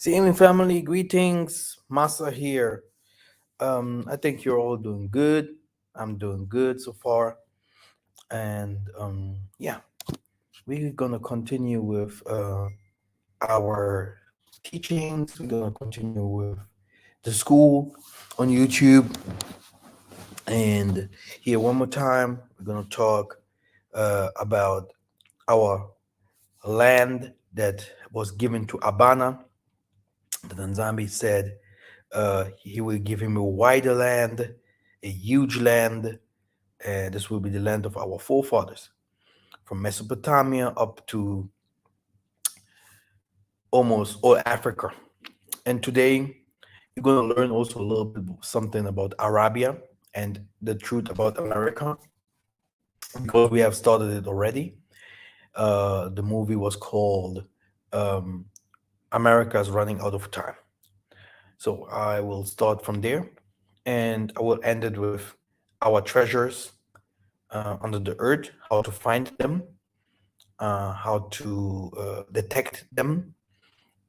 Sailing family, greetings. Massa here. I think you're all doing good. I'm doing good so far. And yeah, we're gonna continue with our teachings. We're gonna continue with the school on YouTube. And here, one more time, we're gonna talk about our land that was given to Abana. The Tanzambi said he will give him a wider land, a huge land, and this will be the land of our forefathers, from Mesopotamia up to almost all Africa. And today, you're going to learn also a little bit something about Arabia and the truth about America, because we have started it already. The movie was called um, America's Running Out of Time. So I will start from there, and I will end it with our treasures under the earth, how to find them, how to detect them.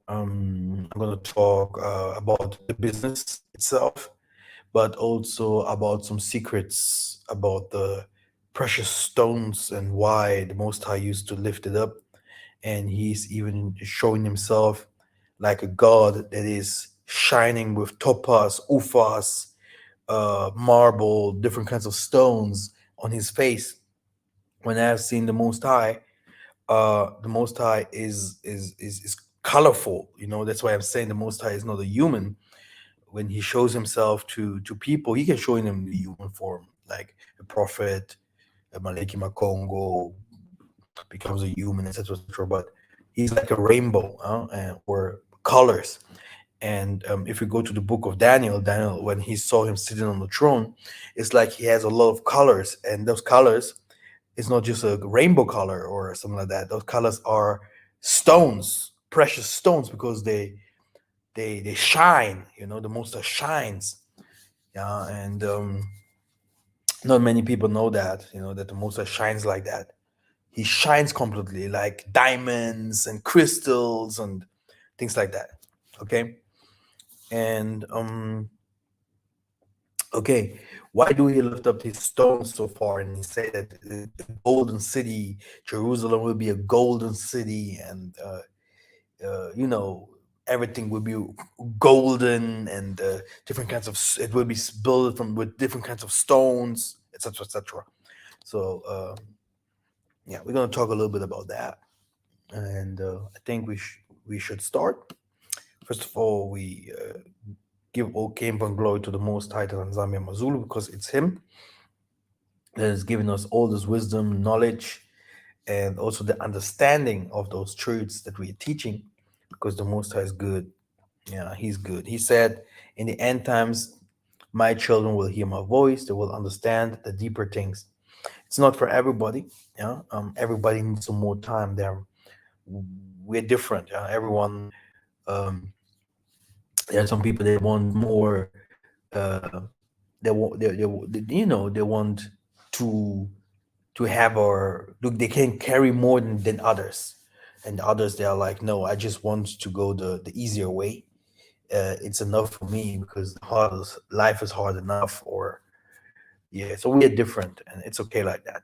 I'm going to talk about the business itself, but also about some secrets about the precious stones and why the Most High used to lift it up. And he's even showing himself like a god that is shining with topaz, ufas, marble, different kinds of stones on his face. When I've seen the Most High is colorful. You know, that's why I'm saying the Most High is not a human. When he shows himself to people, he can show him in the human form, like a prophet, a Maleki Makongo becomes a human, etc., etc. But he's like a rainbow, or colors. And if we go to the book of Daniel, Daniel, when he saw him sitting on the throne, it's like he has a lot of colors, and those colors, it's not just a rainbow color or something like that. Those colors are stones, precious stones, because they shine. You know, the Most High shines. Yeah, and not many people know that. You know that the Most High shines like that. He shines completely, like diamonds and crystals and things like that. Okay, and okay, why do he lift up his stones so far and he say that the golden city, Jerusalem, will be a golden city, and you know, everything will be golden, and different kinds of it will be built from with different kinds of stones, etc., etc. So yeah, we're gonna talk a little bit about that, and I think we should start. First of all, we give all came and glory to the Most High, to Tanzania Mazulu, because it's Him that has given us all this wisdom, knowledge, and also the understanding of those truths that we are teaching, because the Most High is good. Yeah, He's good. He said, in the end times, my children will hear my voice, they will understand the deeper things. It's not for everybody. Yeah, everybody needs some more time. We're different. Yeah, everyone. Um, there are some people that want more. Uh, they want to to have, or look, they can carry more than others, and others, they are like, no, I just want to go the easier way. It's enough for me, because life is hard enough. Or yeah, so we are different, and it's okay like that.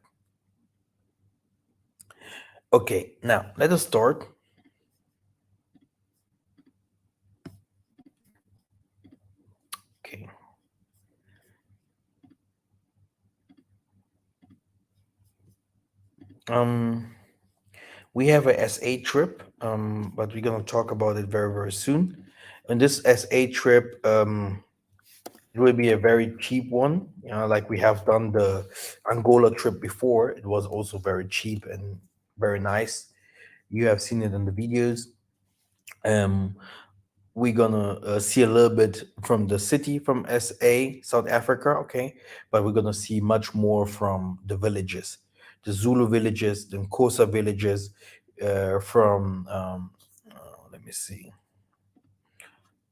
Okay, now let us start. Okay. um we have a SA trip, but we're gonna talk about it very, very soon. And this SA trip, it will be a very cheap one. You know, like we have done the Angola trip before. It was also very cheap and very nice. You have seen it in the videos. Um, we're gonna see a little bit from the city, from SA, South Africa, okay, but we're gonna see much more from the villages, the Zulu villages, the Nkosa villages, from let me see.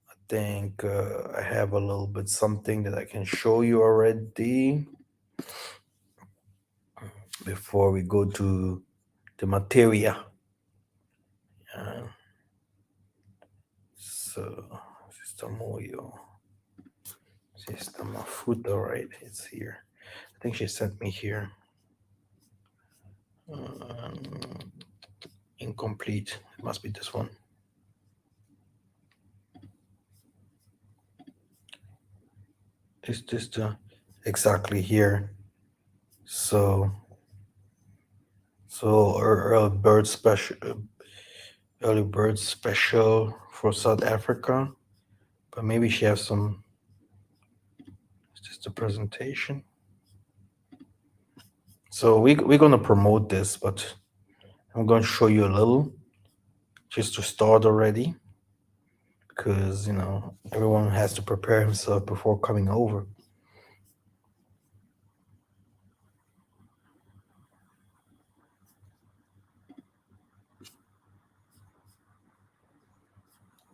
I think I have a little bit something that I can show you already before we go to the materia. Uh, So, Sister Mafuta, right? It's here. I think she sent me here. Um, Incomplete. It must be this one. Is this the exactly here? So, early bird special for South Africa. But maybe she has some. Is this the presentation? So we're gonna promote this, but I'm gonna show you a little just to start already, because everyone has to prepare himself before coming over.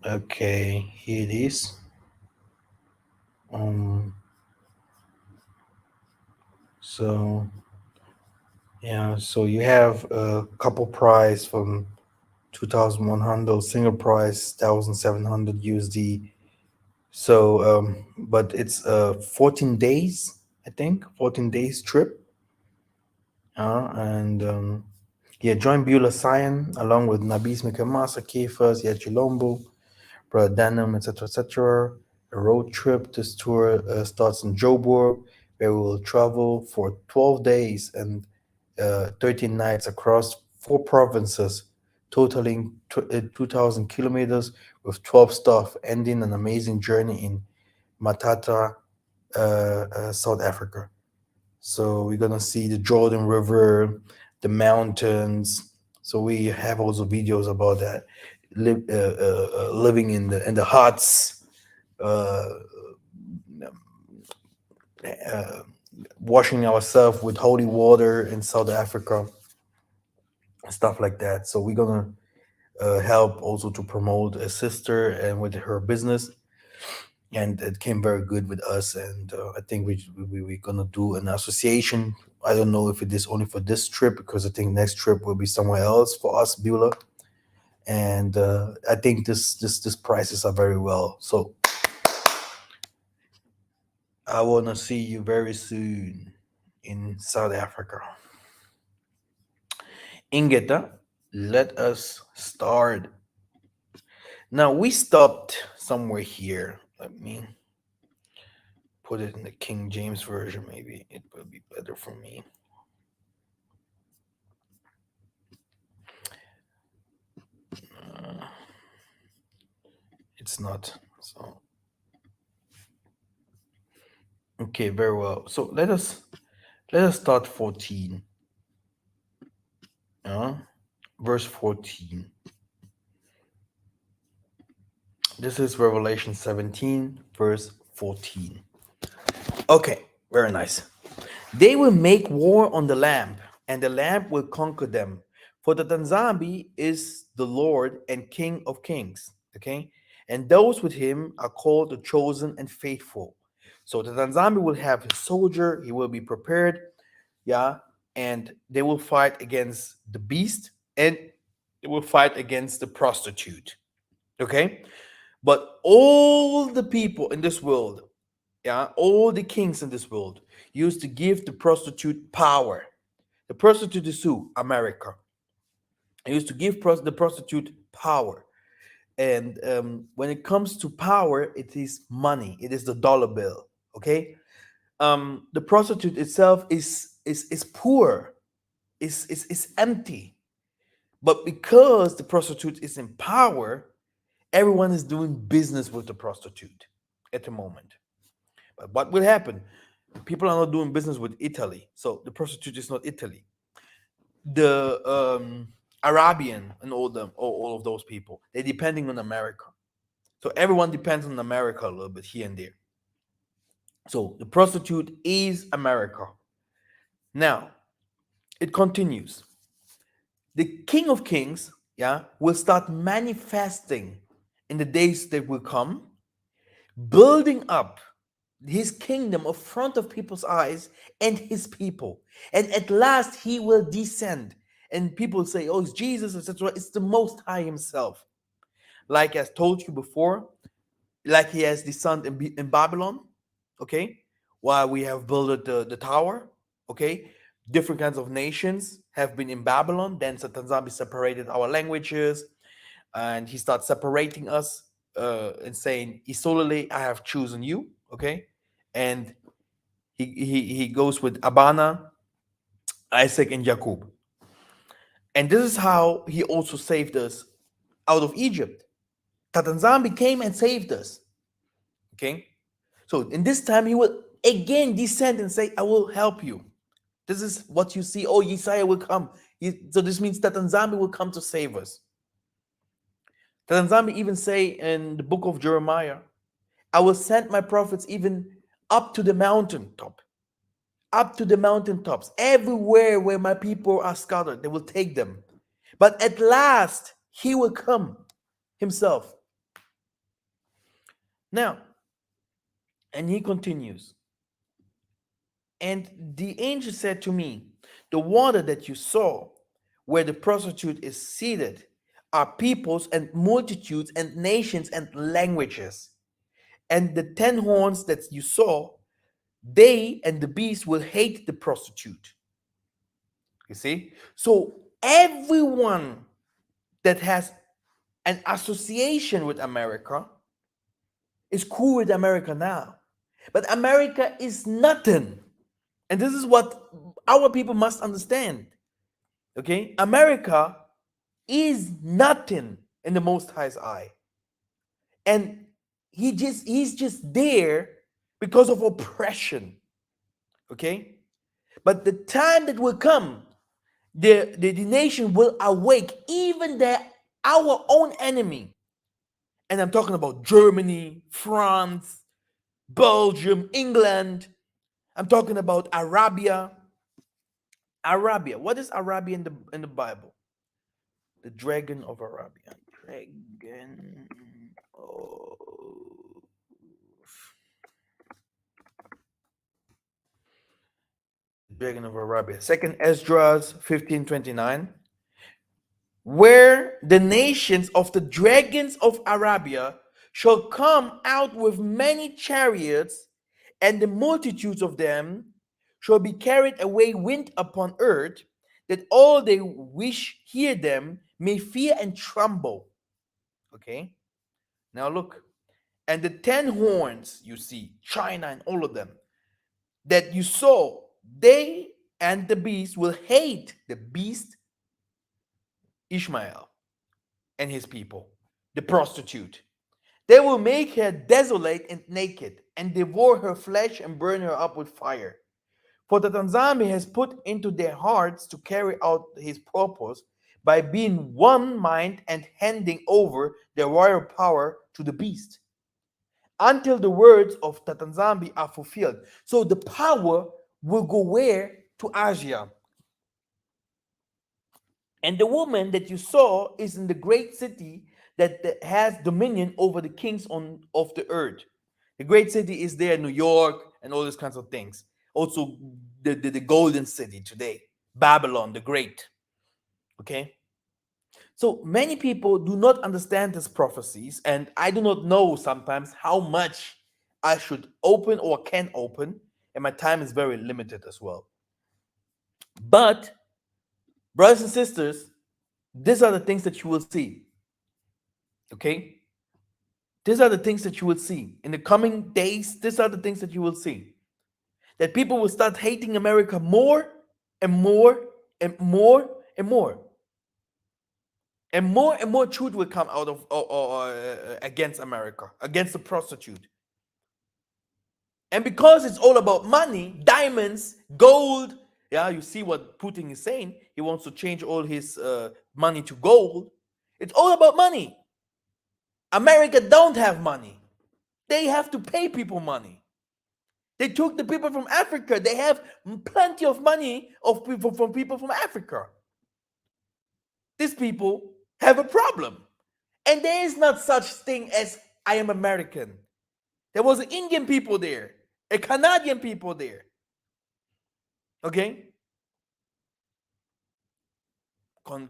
Okay, here it is. Um, so yeah, so you have a couple price from 2,100, single price 1,700 USD. So, but it's 14 days, I think, 14 days trip. And yeah, join Beulah Sion along with Nabis Mikhael, Massa, Kefas, Yachilombo, Brother Danum, etc., etc. A road trip. This tour starts in Joburg, where we will travel for 12 days and 13 nights across 4 provinces, totaling 2,000 kilometers with 12 stops, ending an amazing journey in Matata, South Africa. So we're gonna see the Jordan River, the mountains. So we have also videos about that. Living in the huts, uh, uh, washing ourselves with holy water in South Africa, stuff like that. So we're gonna help also to promote a sister and with her business, and it came very good with us. And I think we're gonna do an association. I don't know if it is only for this trip, because I think next trip will be somewhere else for us, Beulah. And I think this prices are very well. So I wanna see you very soon in South Africa. Ingeta, let us start. Now we stopped somewhere here. Let me put it in the King James version. Maybe it will be better for me. Uh, it's not. So okay, very well. So let us start 14. Verse 14. This is Revelation 17, verse 14. Okay, very nice. They will make war on the Lamb, and the Lamb will conquer them. For the Tanzanite is the Lord and King of kings. Okay? And those with him are called the chosen and faithful. So the Tanzanite will have his soldier, he will be prepared, yeah, and they will fight against the beast, and they will fight against the prostitute. Okay? But all the people in this world, yeah, all the kings in this world used to give the prostitute power. The prostitute is who? America. They used to give the prostitute power. And when it comes to power, it is money. It is the dollar bill. Okay. The prostitute itself is poor. Is empty. But because the prostitute is in power, everyone is doing business with the prostitute at the moment. But what will happen? People are not doing business with Italy, so the prostitute is not Italy. The Arabian and all of those people, they're depending on America. So everyone depends on America a little bit here and there. So the prostitute is America. Now it continues. The King of Kings, yeah, will start manifesting in the days that will come, building up his kingdom in front of people's eyes and his people. And at last he will descend. And people say, oh, it's Jesus, etc. It's the Most High himself. like I told you before, like he has descended in Babylon, okay, while we have built the tower, okay. Different kinds of nations have been in Babylon. Then Tanzania separated our languages, and he starts separating us and saying, Isolele, I have chosen you, okay. And he goes with Abana, Isaac, and Jacob. And this is how he also saved us out of Egypt. Tatanzambi came and saved us. Okay. So in this time, he will again descend and say, I will help you. This is what you see. Oh, Yesaya will come. So this means Tatanzambi will come to save us. Tatanzambi even say in the book of Jeremiah, I will send my prophets even up to the mountaintop, up to the mountaintops, everywhere where my people are scattered, they will take them. But at last, he will come himself. Now, and he continues, and the angel said to me, the water that you saw, where the prostitute is seated, are peoples and multitudes and nations and languages. And the 10 horns that you saw, they and the beast will hate the prostitute. You see? So everyone that has an association with America is cool with America now. But America is nothing. And this is what our people must understand. Okay? America is nothing in the Most High's eye. And he's just there because of oppression. Okay? But the time that will come, the nation will awake, even our own enemy. And I'm talking about Germany, France, Belgium, England. I'm talking about Arabia. Arabia. What is Arabia in the Bible? The dragon of Arabia. Dragon of Dragon of Arabia. Second Esdras 15:29. Where the nations of the dragons of Arabia shall come out with many chariots, and the multitudes of them shall be carried away wind upon earth, that all they which hear them may fear and tremble. Okay, now look, and the 10 horns you see, China and all of them that you saw, they and the beast will hate the beast Ishmael and his people, the prostitute. They will make her desolate and naked, and devour her flesh and burn her up with fire. For the Tanzami has put into their hearts to carry out his purpose by being one mind and handing over their royal power to the beast, until the words of Tatanzambi are fulfilled. So the power will go where? To Asia. And the woman that you saw is in the great city that has dominion over the kings of the earth. The great city is there, New York, and all these kinds of things. Also, the golden city today, Babylon the Great. Okay? So many people do not understand these prophecies, and I do not know sometimes how much I should open or can open, and my time is very limited as well. But, brothers and sisters, these are the things that you will see. Okay? These are the things that you will see. In the coming days, these are the things that you will see. That people will start hating America more and more and more and more. And more truth will come out of against America, against the prostitute. And because it's all about money, diamonds, gold, yeah, you see what Putin is saying. He wants to change all his money to gold. It's all about money. America don't have money. They have to pay people money. They took the people from Africa. They have plenty of money of people from Africa. These people have a problem. And there is not such thing as I am American. There was Indian people there, a Canadian people there. Okay?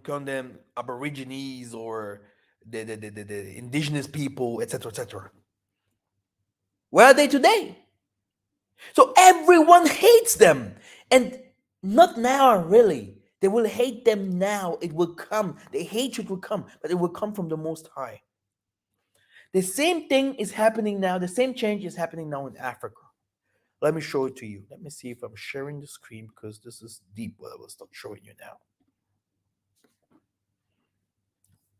Condemn Aborigines or the indigenous people, etc., etc. Where are they today? So everyone hates them. And not now, really. They will hate them now. It will come. The hatred will come, but it will come from the Most High. The same thing is happening now. The same change is happening now in Africa. Let me show it to you. Let me see if I'm sharing the screen because this is deep what I will start showing you now.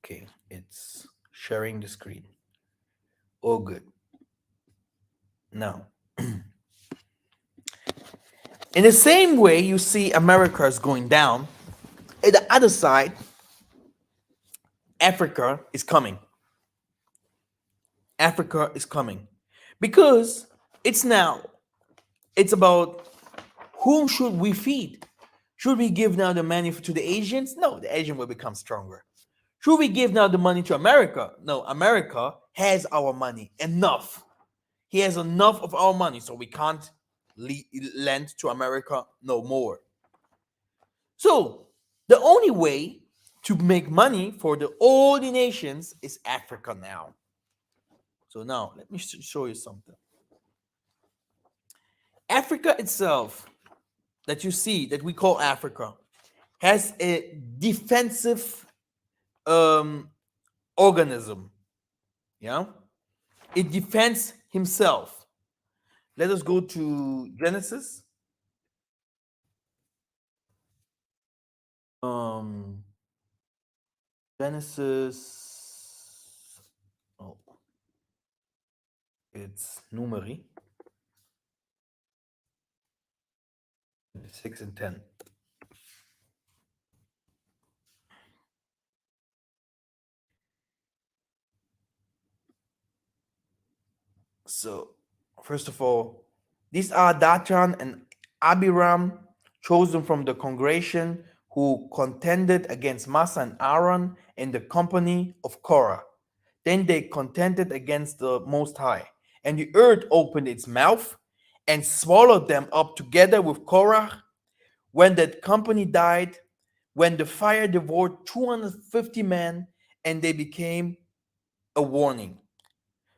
Okay, it's sharing the screen. Oh, good. Now, in the same way you see America is going down, at the other side, Africa is coming. Africa is coming. Because it's about whom should we feed? Should we give now the money to the Asians? No, the Asian will become stronger. Should we give now the money to America? No, America has our money enough. He has enough of our money, so we can't lend to America no more. So the only way to make money for all the nations is Africa now. So now let me show you something. Africa itself, that you see, that we call Africa, has a defensive organism. Yeah, it defends himself. Let us go to Genesis. Genesis. Oh, it's Numeri 6 and 10. So, first of all, these are Dathan and Abiram, chosen from the congregation, who contended against Massa and Aaron in the company of Korah. Then they contended against the Most High, and the earth opened its mouth and swallowed them up together with Korah. When that company died, when the fire devoured 250 men, and they became a warning.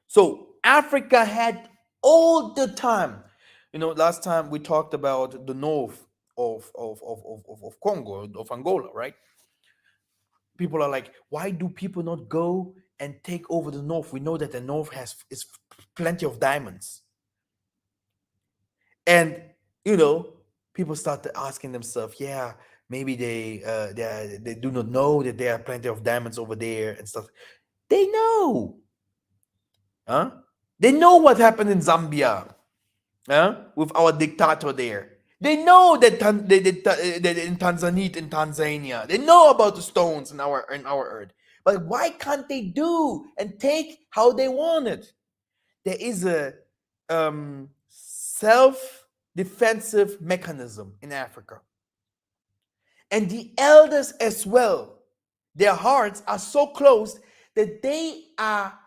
So Africa had all the time. Last time we talked about the north of Congo, of Angola, right? People are like, why do people not go and take over the north? We know that the north is plenty of diamonds. And people start asking themselves, yeah, maybe they do not know that there are plenty of diamonds over there and stuff. They know. Huh? They know what happened in Zambia, with our dictator there. They know that in Tanzanite, in Tanzania, they know about the stones in our earth. But why can't they do and take how they want it? There is a self-defensive mechanism in Africa. And the elders as well, their hearts are so close that they are,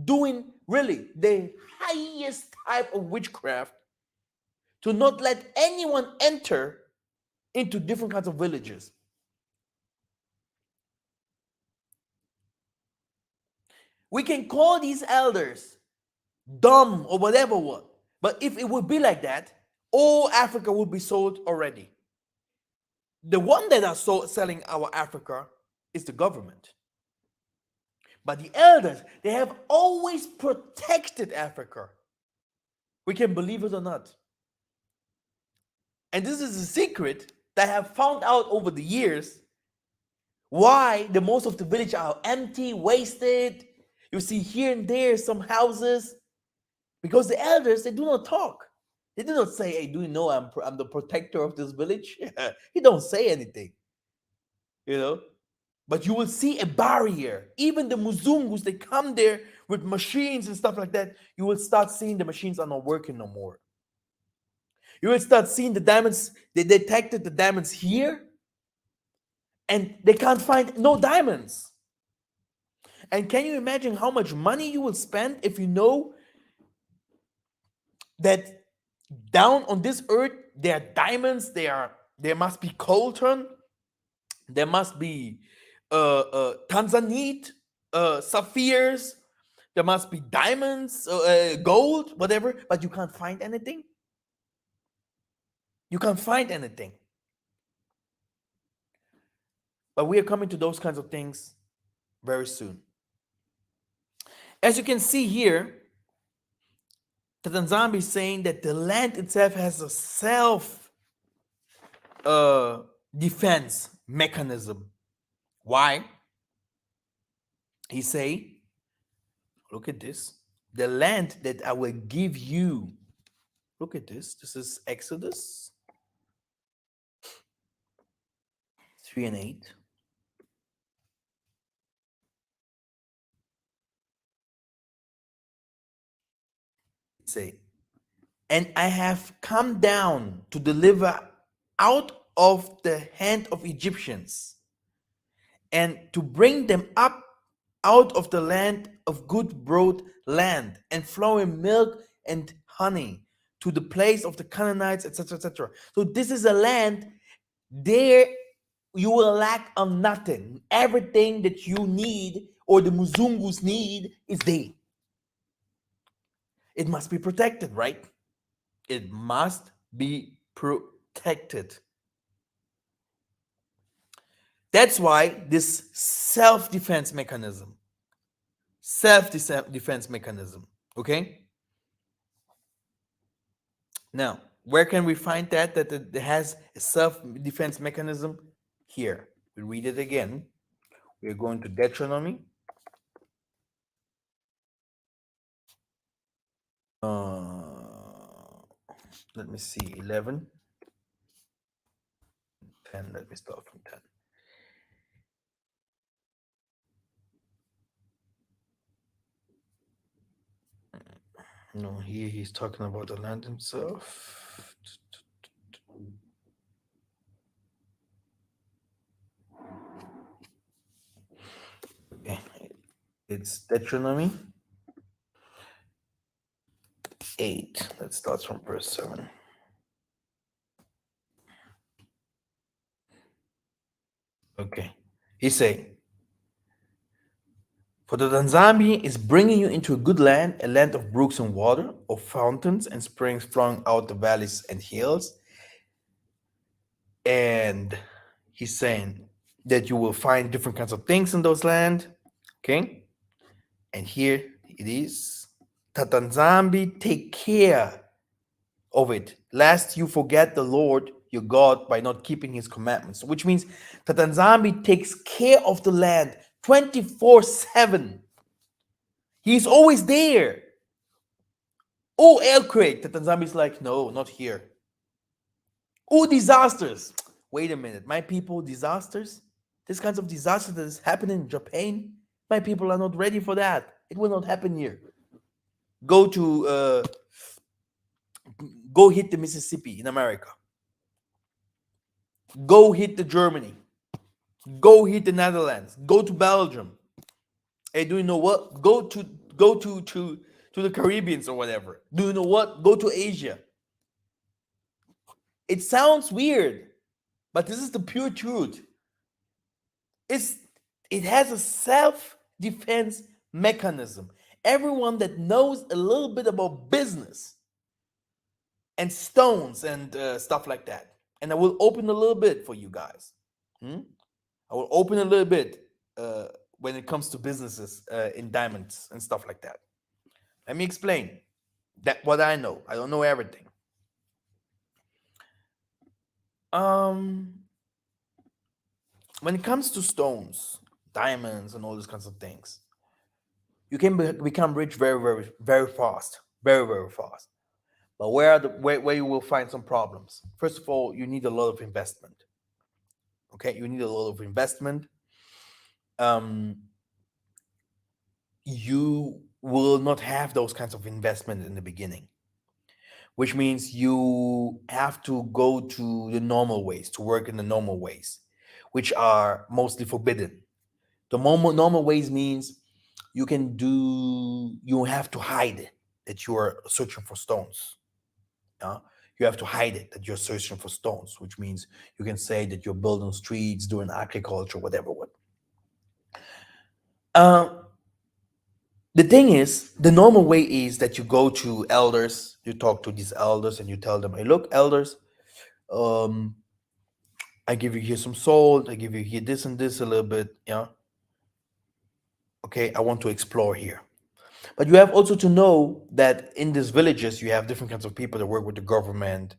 doing really the highest type of witchcraft to not let anyone enter into different kinds of villages. We can call these elders dumb or whatever what, but if it would be like that, all Africa would be sold already. The one that are selling our Africa is the government. But the elders, they have always protected Africa. We can believe it or not. And this is a secret that I have found out over the years why the most of the village are empty, wasted. You see here and there some houses. Because the elders, they do not talk. They do not say, hey, do you know I'm the protector of this village? He don't say anything. But you will see a barrier. Even the Muzungus, they come there with machines and stuff like that. You will start seeing the machines are not working no more. You will start seeing the diamonds. They detected the diamonds here, and they can't find no diamonds. And can you imagine how much money you will spend if you know that down on this earth there are diamonds, there must be coltan, there must be Tanzanite, sapphires. There must be diamonds, gold, whatever, but you can't find anything. You can't find anything. But we are coming to those kinds of things very soon. As you can see here, the Tanzania is saying that the land itself has a self defense mechanism. Why? He say, look at this. The land that I will give you. Look at this. This is Exodus 3 and 8. Say, and I have come down to deliver out of the hand of Egyptians and to bring them up out of the land of good broad land and flowing milk and honey to the place of the Canaanites, etc., etc. So this is a land there you will lack of nothing. Everything that you need or the Muzungus need is there. It must be protected, right? It must be protected. That's why this self-defense mechanism, okay? Now, where can we find that it has a self-defense mechanism? Here, we read it again. We're going to Deuteronomy. Let me see, 11, 10. Let me start from 10. No, here he's talking about the land himself. Okay, it's Deuteronomy 8. Let's start from verse 7. Okay, he say, for the Tanzania is bringing you into a good land, a land of brooks and water, of fountains and springs flowing out the valleys and hills. And he's saying that you will find different kinds of things in those land. Okay, and here it is. Tatanzambi, take care of it, lest you forget the Lord your God by not keeping his commandments. Which means Tatanzambi takes care of the land 24/7. He's always there. Oh, earthquake. Tatanzambi is like, no, not here. Oh, disasters. Wait a minute. My people, disasters? This kinds of disaster that is happening in Japan, my people are not ready for that. It will not happen here. Go hit the Mississippi in America. Go hit the Germany. Go hit the Netherlands. Go to Belgium. Hey, do you know what? Go to the Caribbeans or whatever. Do you know what? Go to Asia. It sounds weird, but this is the pure truth. It has a self-defense mechanism. Everyone that knows a little bit about business and stones and stuff like that, and I will open a little bit for you guys. I will open a little bit when it comes to businesses in diamonds and stuff like that. Let me explain that what I know. I don't know everything. When it comes to stones, diamonds, and all these kinds of things, you can become rich very, very, very fast, very, very fast. But where you will find some problems? First of all, you need a lot of investment. Okay, you need a lot of investment. You will not have those kinds of investment in the beginning, which means you have to go to the normal ways, to work in the normal ways, which are mostly forbidden. The normal ways means you have to hide that you are searching for stones. You have to hide it that you're searching for stones, which means you can say that you're building streets, doing agriculture, whatever. Uh, the thing is, the normal way is that you go to elders, you talk to these elders, and you tell them, "Hey, look, elders, um, I give you here some salt, I give you here this and this a little bit, yeah. Okay, I want to explore here." But you have also to know that in these villages, you have different kinds of people that work with the government.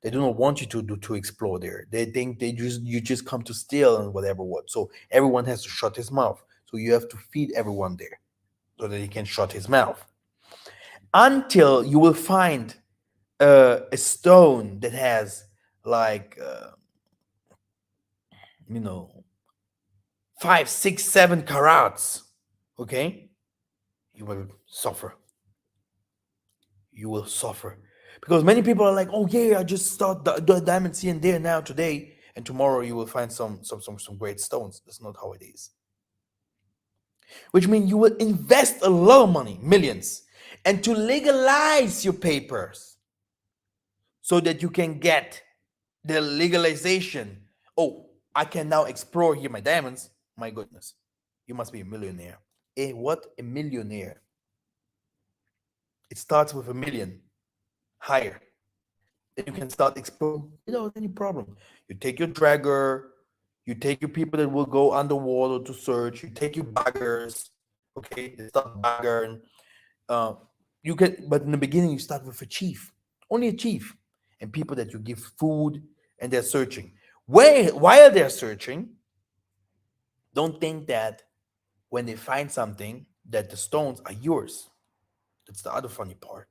They do not want you to explore there. They think you just come to steal and whatever what. So everyone has to shut his mouth. So you have to feed everyone there so that he can shut his mouth until you will find a stone that has like you know 5, 6, 7 carats. Okay, you will suffer. You will suffer because many people are like, "Oh yeah, I just start the diamonds here and there now today, and tomorrow you will find some great stones." That's not how it is. Which means you will invest a lot of money, millions, and to legalize your papers so that you can get the legalization. Oh, I can now explore here my diamonds. My goodness, you must be a millionaire. What a millionaire! It starts with a million, higher. Then you can start exploring without any problem. You take your dragger, you take your people that will go underwater to search, you take your baggers, okay, they start bagging. Uh, you can, but in the beginning, you start with a chief, only a chief, and people that you give food and they're searching. While they're searching, don't think that when they find something, that the stones are yours. That's the other funny part.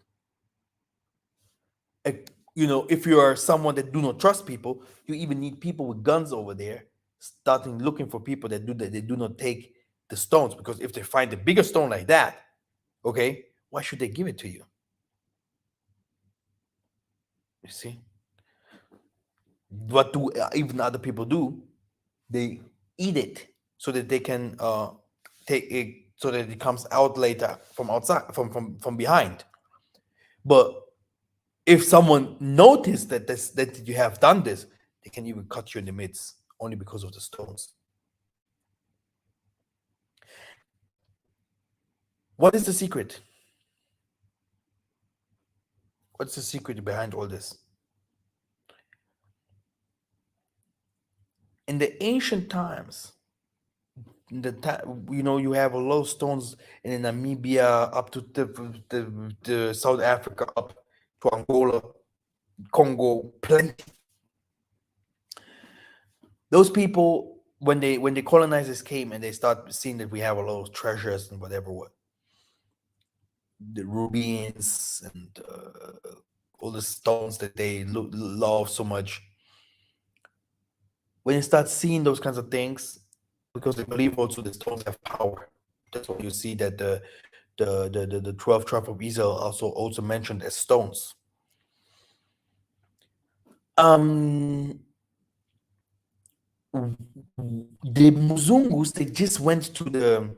uh, if you are someone that do not trust people, you even need people with guns over there, starting looking for people that they do not take the stones, because if they find a bigger stone like that, okay, why should they give it to you? You see, what do even other people do? They eat it so that they can take it, so that it comes out later from outside, from behind. But if someone noticed that you have done this, they can even cut you in the midst only because of the stones. What is the secret? What's the secret behind all this? In the ancient times, you have a lot of stones in Namibia up to the South Africa, up to Angola, Congo, plenty. Those people, when the colonizers came and they start seeing that we have a lot of treasures and whatever, what the rubies and all the stones that they love so much. When you start seeing those kinds of things, because they believe also the stones have power. That's why you see that the 12 tribe of Israel also mentioned as stones. The Muzungus, they just went to the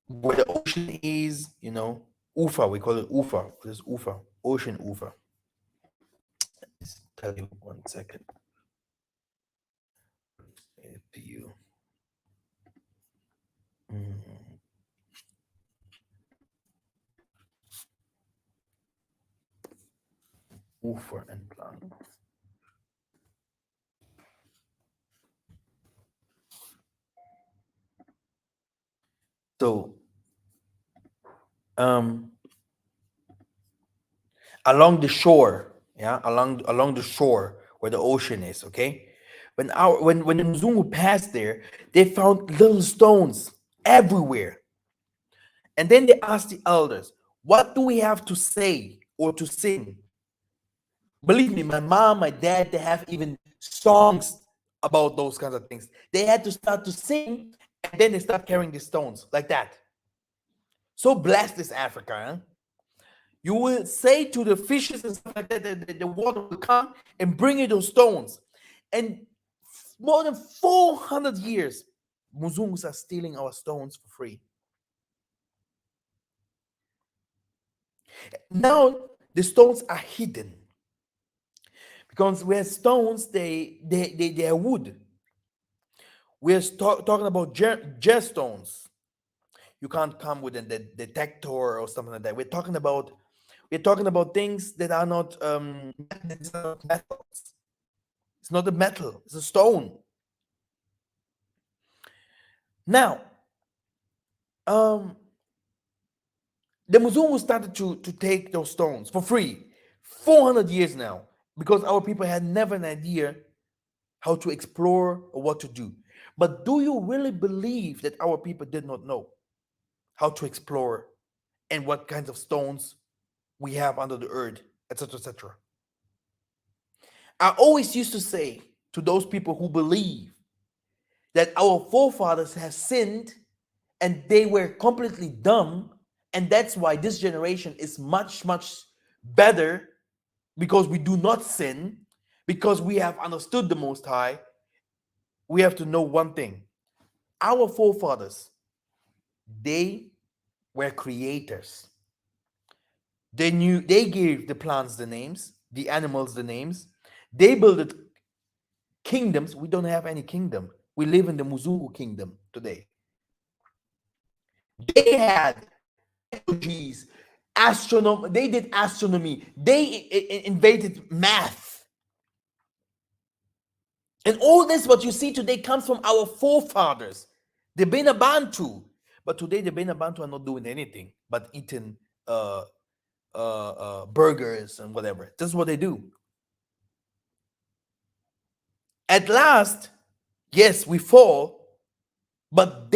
where the ocean is, Ufa. We call it Ufa. What is Ufa? Ocean Ufa. Let's tell you 1 second. To you. Ufa entlang. So, along the shore, yeah, along the shore where the ocean is, okay. When the Mzungu passed there, they found little stones everywhere, and then they asked the elders, "What do we have to say or to sing?" Believe me, my mom, my dad, they have even songs about those kinds of things. They had to start to sing, and then they start carrying the stones like that. So blessed is Africa, huh? You will say to the fishes and stuff like that, the water will come and bring you those stones. And more than 400 years, Muzungus are stealing our stones for free. Now the stones are hidden because where stones they are wood. We're talking about gemstones. You can't come with a detector or something like that. We're talking about things that are not these are not metals. It's not a metal, it's a stone. Now, um, the Muzungu started to take those stones for free 400 years now, because our people had never an idea how to explore or what to do. But do you really believe that our people did not know how to explore and what kinds of stones we have under the earth, etc., etc.? I always used to say to those people who believe that our forefathers have sinned and they were completely dumb, and that's why this generation is much, much better, because we do not sin, because we have understood the Most High. We have to know one thing: our forefathers, they were creators. They gave the plants the names, the animals the names. They built kingdoms. We don't have any kingdom. We live in the Muzungu kingdom today. They had technologies, astronomy. They did astronomy. They invented math. And all this, what you see today, comes from our forefathers, the Bena Bantu. But today, the Bena Bantu are not doing anything but eating burgers and whatever. This is what they do. At last, yes, we fall, but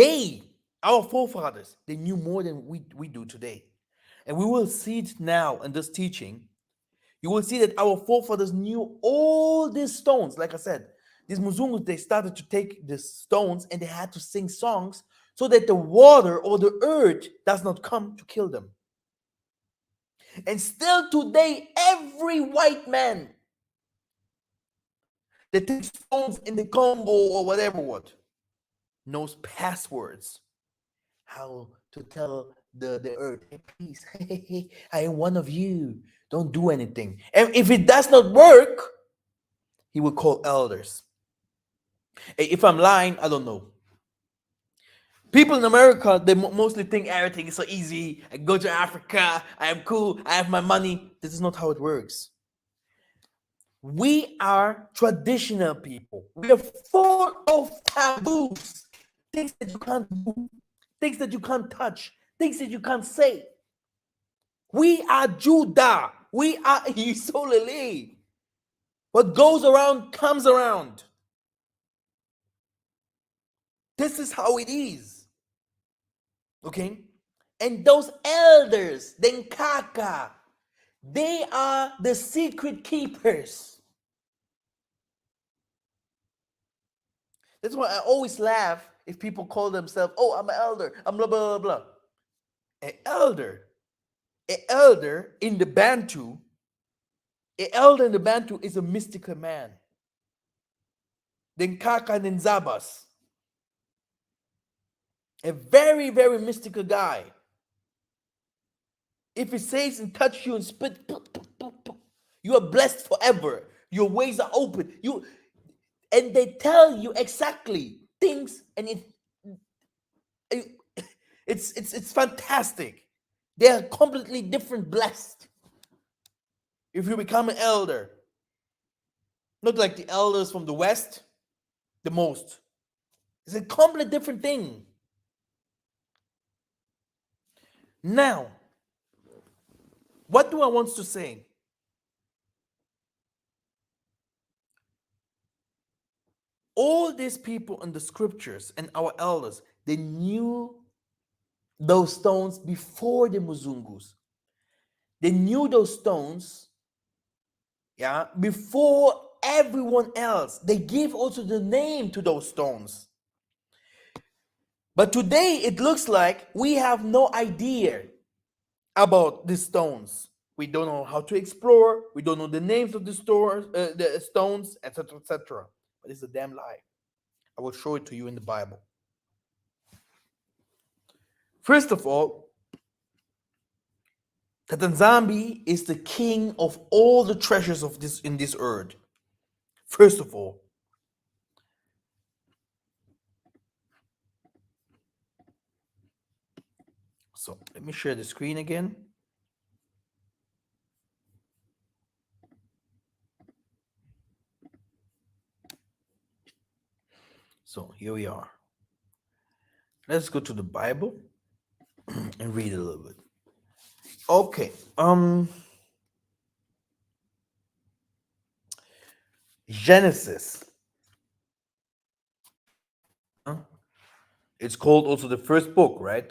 our forefathers, they knew more than we do today. And we will see it now in this teaching. You will see that our forefathers knew all these stones. Like I said, these Muzungus, they started to take the stones and they had to sing songs so that the water or the earth does not come to kill them. And still today, every white man that takes stones in the Congo or whatever knows passwords, how to tell the earth, hey, please, hey, I am one of you. Don't do anything. And if it does not work, he will call elders. If I'm lying, I don't know. People in America, they mostly think everything is so easy. I go to Africa, I am cool, I have my money. This is not how it works. We are traditional people. We are full of taboos, things that you can't do, things that you can't touch, things that you can't say. We are Judah. We are Isolele. What goes around comes around. This is how it is. Okay? And those elders, the Nkaka, they are the secret keepers. That's why I always laugh if people call themselves, oh, I'm an elder, I'm blah, blah, blah, blah. An elder in the Bantu, is a mystical man. The Nkaka and Zabas, a very, very mystical guy. If he says and touch you and spit, you are blessed forever. Your ways are open. And they tell you exactly things, and it's fantastic. They are completely different, blessed. If you become an elder, not like the elders from the West, the most. It's a completely different thing. Now, what do I want to say? All these people in the scriptures and our elders, they knew those stones before the Muzungus. They knew those stones, yeah, before everyone else. They give also the name to those stones. But today it looks like we have no idea about these stones. We don't know how to explore. We don't know the names of the stones, etc., etc. But it's a damn lie. I will show it to you in the Bible. First of all, Tatanzambi is the king of all the treasures of this in this earth. First of all, So let me share the screen again. So here we are. Let's go to the Bible and read a little bit. Okay. Genesis. It's called also the first book, right?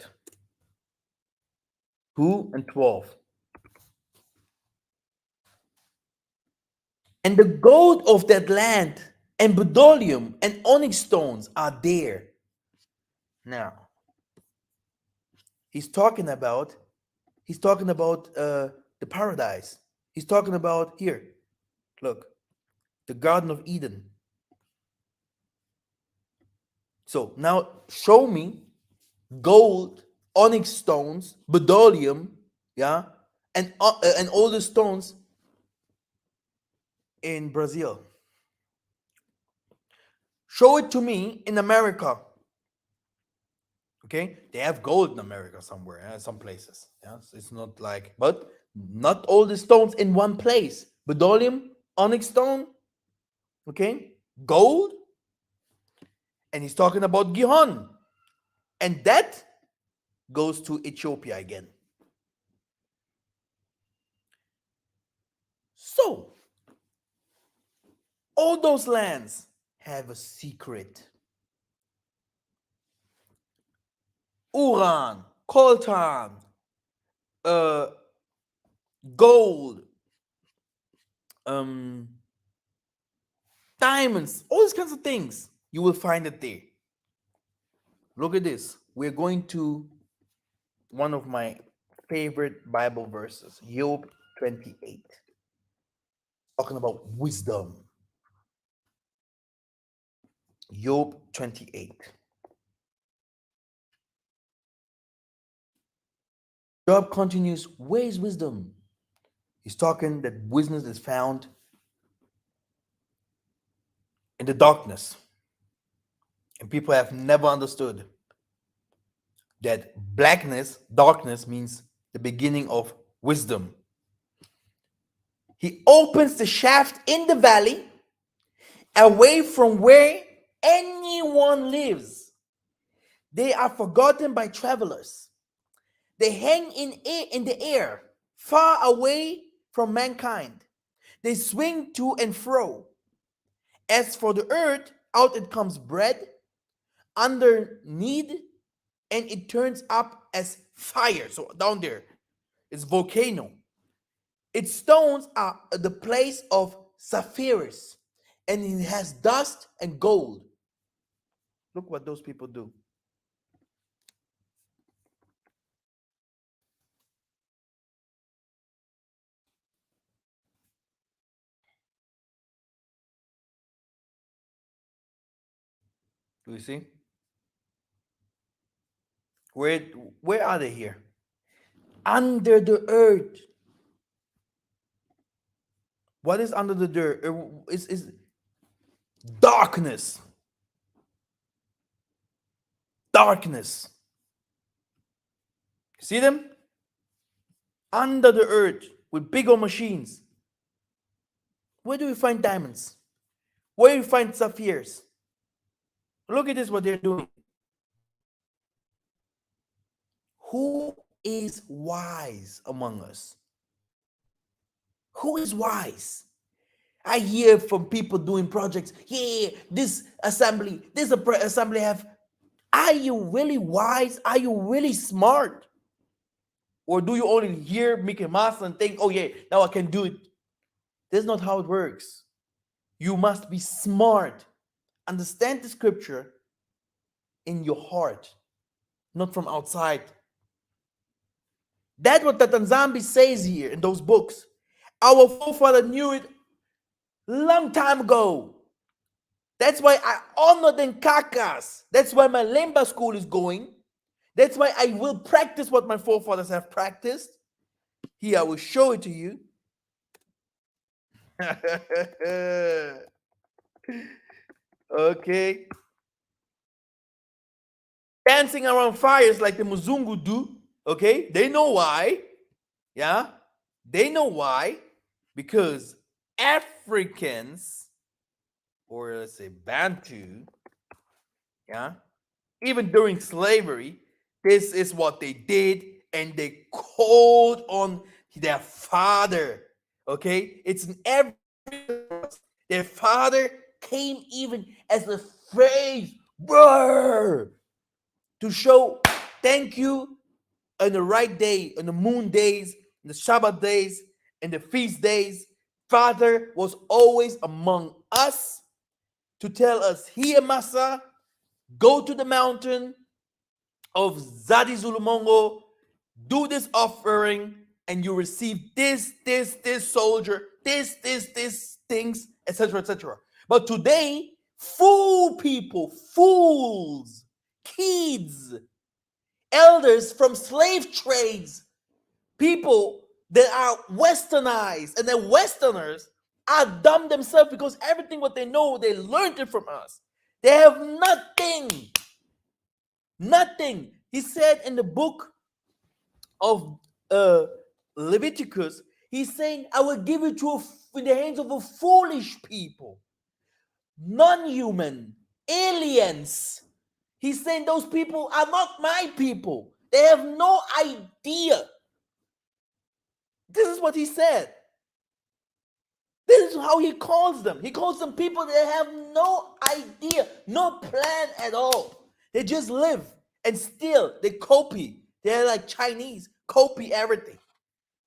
2 and 12. And the gold of that land and bdellium and onyx stones are there. Now, he's talking about the paradise. He's talking about here. Look, the Garden of Eden. So now show me gold, onyx stones, bdellium, yeah, and all the stones in Brazil. Show it to me in America. Okay, they have gold in America somewhere, some places. Yeah, so it's not like, but not all the stones in one place. Bdellium, onyx stone, okay, gold, and he's talking about Gihon, and that goes to Ethiopia again. So all those lands have a secret. Uran, coltan, gold, diamonds, all these kinds of things. You will find it there. Look at this. We're going to one of my favorite Bible verses, Job 28. Talking about wisdom. Job 28. Job continues, where is wisdom? He's talking that wisdom is found in the darkness. And people have never understood that darkness means the beginning of wisdom. He opens the shaft in the valley away from where anyone lives. They are forgotten by travelers. They hang in the air, far away from mankind. They swing to and fro. As for the earth, out it comes bread, underneath, and it turns up as fire. So down there, it's volcano. Its stones are the place of sapphires, and it has dust and gold. Look what those people do. Do you see? Where where are they here? Under the earth. What is under the dirt? Is darkness. Darkness. See them? Under the earth with big old machines. Where do we find diamonds? Where do we find sapphires? Look at this, what they're doing. Who is wise among us? Who is wise? I hear from people doing projects. Yeah, this assembly have. Are you really wise? Are you really smart? Or do you only hear Massa and think, oh yeah, now I can do it? That's not how it works. You must be smart. Understand the scripture in your heart, not from outside. That's what the Tanzanite says here in those books. Our forefather knew it long time ago. That's why I honor the Kakas. That's why my Lemba school is going. That's why I will practice what my forefathers have practiced. Here, I will show it to you. Okay. Dancing around fires like the Muzungu do. Okay, they know why. Yeah, they know why. Because Africans, or let's say Bantu, yeah, even during slavery, this is what they did, and they called on their father. Okay, it's in every their father came even as a phrase, brr, to show thank you on the right day, on the moon days, the Shabbat days, and the feast days. Father was always among us to tell us, here, Massa, go to the mountain of Zadi Zulumongo, do this offering, and you receive this soldier, this things, etc., etc. But today, fool people, fools, kids, elders from slave trades, people that are westernized, and then Westerners are dumb themselves because everything what they know, they learned it from us. They have nothing. Nothing. He said in the book of Leviticus, he's saying, I will give it to in the hands of a foolish people, non-human, aliens. He's saying those people are not my people. They have no idea. This is what he said. This is how he calls them. He calls them people that have no idea, no plan at all. They just live and steal. They copy. They're like Chinese, copy everything.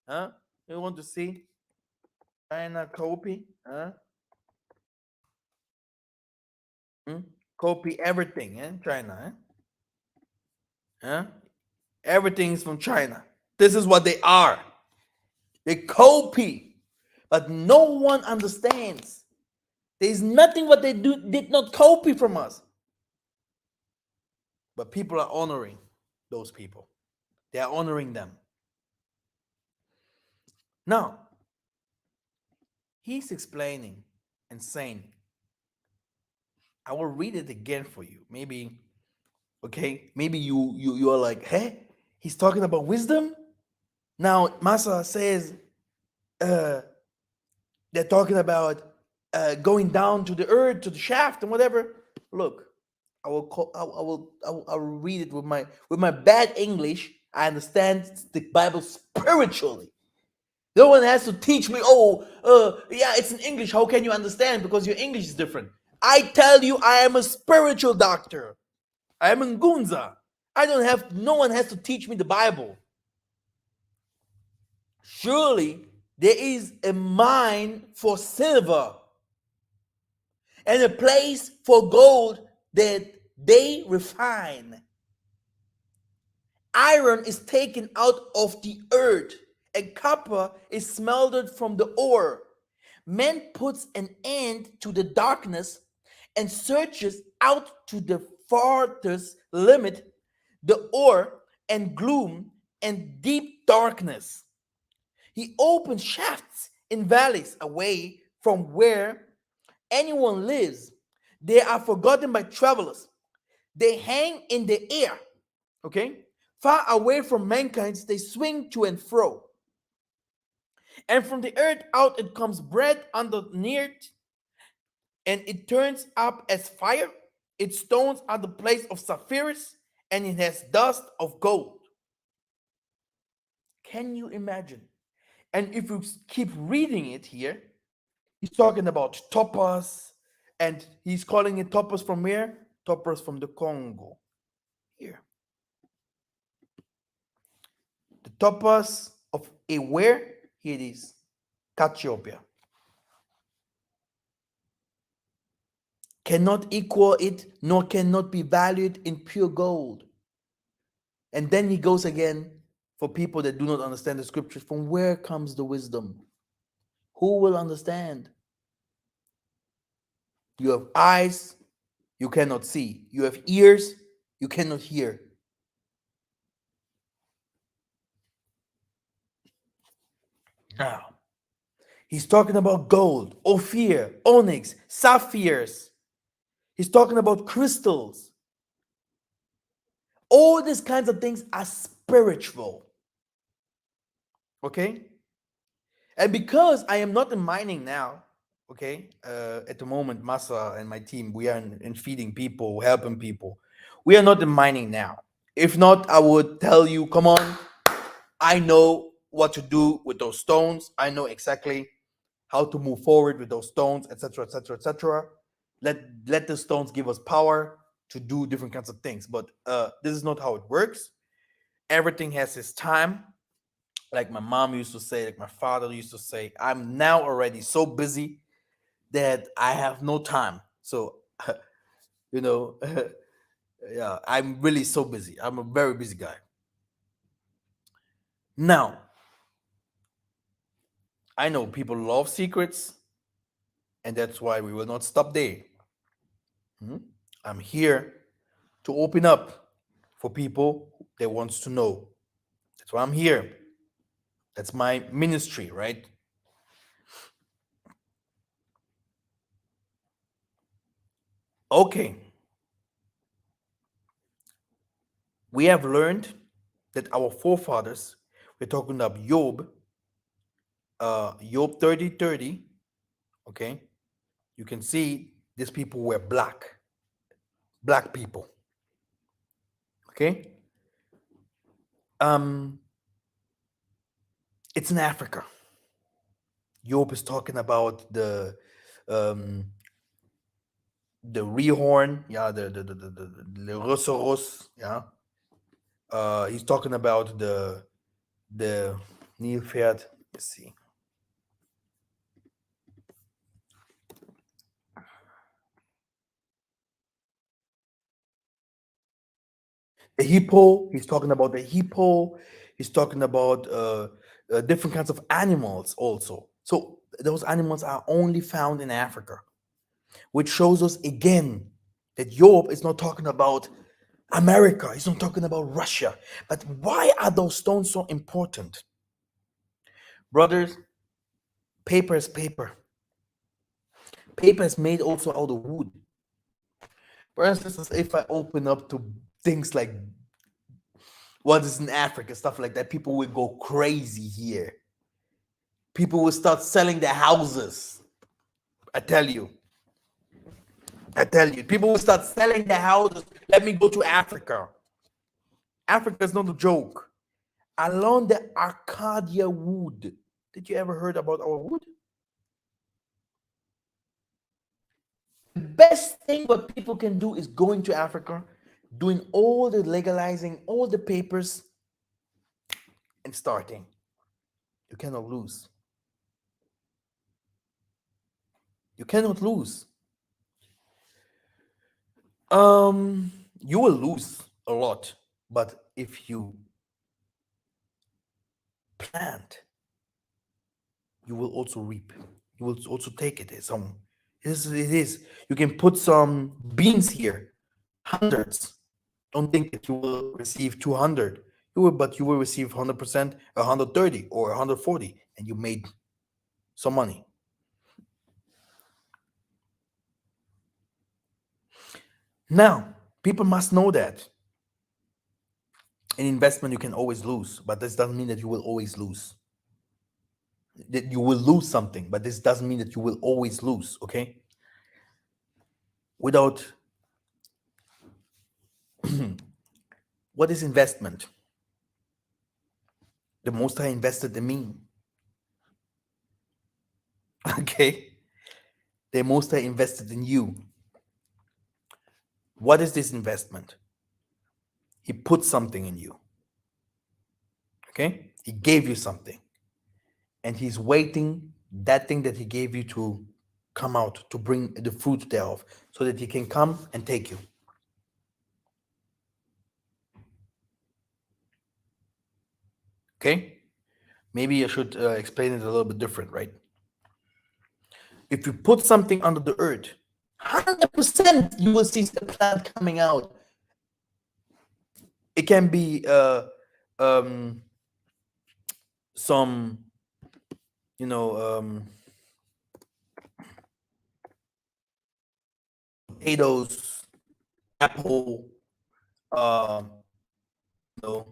Huh? You want to see China copy? Huh? Copy everything, eh? China, eh? Huh? Everything's from China. This is what they are. They copy, but no one understands. There's nothing what they did not copy from us. But people are honoring those people. They are honoring them. Now, he's explaining and saying, I will read it again for you. Maybe, okay, maybe you are like, hey, he's talking about wisdom. Now, Massa says they're talking about going down to the earth, to the shaft, and whatever. Look, I will read it with my bad English. I understand the Bible spiritually. No one has to teach me, yeah, it's in English. How can you understand? Because your English is different. I tell you, I am a spiritual doctor. I am in Gunza. No one has to teach me the Bible. Surely there is a mine for silver and a place for gold that they refine. Iron is taken out of the earth, and copper is smelted from the ore. Man puts an end to the darkness and searches out to the farthest limit the ore and gloom and deep darkness. He opens shafts in valleys away from where anyone lives. They are forgotten by travelers. They hang in the air, okay? Far away from mankind, they swing to and fro. And from the earth out it comes bread underneath, and it turns up as fire. Its stones are the place of sapphires, and it has dust of gold. Can you imagine? And if you keep reading it here, he's talking about topaz, and he's calling it topaz from where? Topaz from the Congo. Here. The topaz of a where? Here it is. Ethiopia. Cannot equal it, nor cannot be valued in pure gold. And then he goes again for people that do not understand the scriptures. From where comes the wisdom? Who will understand? You have eyes, you cannot see. You have ears, you cannot hear. Now, he's talking about gold, ophir, onyx, sapphires. He's talking about crystals. All these kinds of things are spiritual. Okay? And because I am not in mining now, okay, at the moment, Massa and my team, we are in feeding people, helping people. We are not in mining now. If not, I would tell you, come on, I know what to do with those stones. I know exactly how to move forward with those stones, etc., etc., etc. Let the stones give us power to do different kinds of things. But this is not how it works. Everything has its time. Like my mom used to say, like my father used to say, I'm now already so busy that I have no time. So, you know, yeah, I'm really so busy. I'm a very busy guy. Now, I know people love secrets, and that's why we will not stop there. Mhm. I'm here to open up for people that wants to know. That's why I'm here. That's my ministry, right? Okay. We have learned that our forefathers, we're talking about Job 30:30, okay? You can see these people were black people, okay? Um, it's in Africa. Job is talking about um the rehorn, yeah, the rhinoceros, yeah. He's talking about the Nilpferd. Let's see. The hippo. He's talking about the hippo. He's talking about different kinds of animals also. So those animals are only found in Africa, which shows us again that Job is not talking about America. He's not talking about Russia. But why are those stones so important? Brothers, paper is paper. Paper is made also out of wood. For instance, if I open up to things like what is in Africa, stuff like that, people will go crazy here. People will start selling their houses. I tell you. I tell you. People will start selling their houses. Let me go to Africa. Africa is not a joke. Along the Arcadia wood. Did you ever heard about our wood? The best thing what people can do is going to Africa, doing all the legalizing, all the papers, and starting. You cannot lose. You cannot lose. You will lose a lot, but if you plant, you will also reap. You will also take it. Some it is. You can put some beans here, hundreds. Don't think that you will receive 200. But you will receive 100%, 130 or 140, and you made some money. Now, people must know that in investment you can always lose, but this doesn't mean that you will always lose. That you will lose something, but this doesn't mean that you will always lose. Okay, without what is investment? The most I invested in me. Okay, the most I invested in you. What is this investment? He put something in you. Okay, he gave you something, and he's waiting that thing that he gave you to come out, to bring the fruit thereof, so that he can come and take you. Okay, maybe I should explain it a little bit different, right? If you put something under the earth, 100% you will see the plant coming out. It can be some, you know, potatoes, apple, know,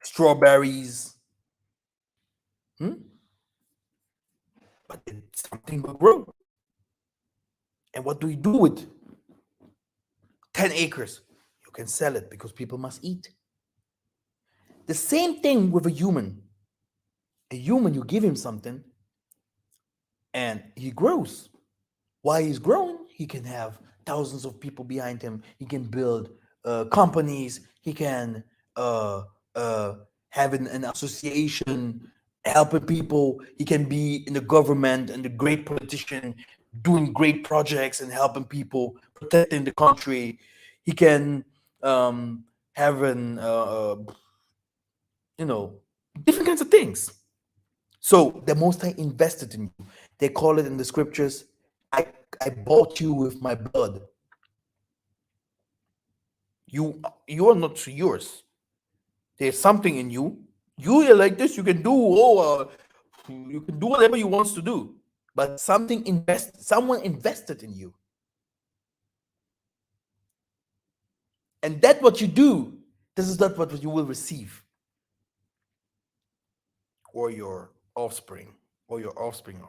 strawberries. But something will grow. And what do you do with 10 acres? You can sell it because people must eat. The same thing with a human. A human, you give him something and he grows. While he's growing, he can have thousands of people behind him. He can build companies. He can uh, uh, have an association helping people. He can be in the government and a great politician doing great projects and helping people, protecting the country. He can have different kinds of things. So the Most High invested in you. They call it in the scriptures, I bought you with my blood. You are not yours. There's something in you. You are like this. You can do you can do whatever you want to do. But someone invested in you, and that what you do. This is not what you will receive, or your offspring, or your offspring.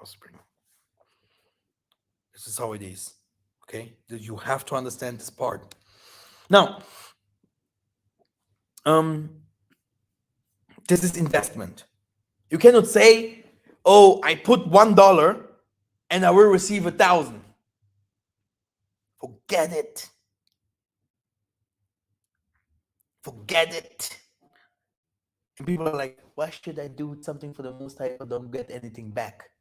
This is how it is. Okay, you have to understand this part. Now, this is investment. You cannot say, "Oh, I put $1 and I will receive 1,000." Forget it. Forget it. And people are like, "Why should I do something for the Most High if I don't get anything back?"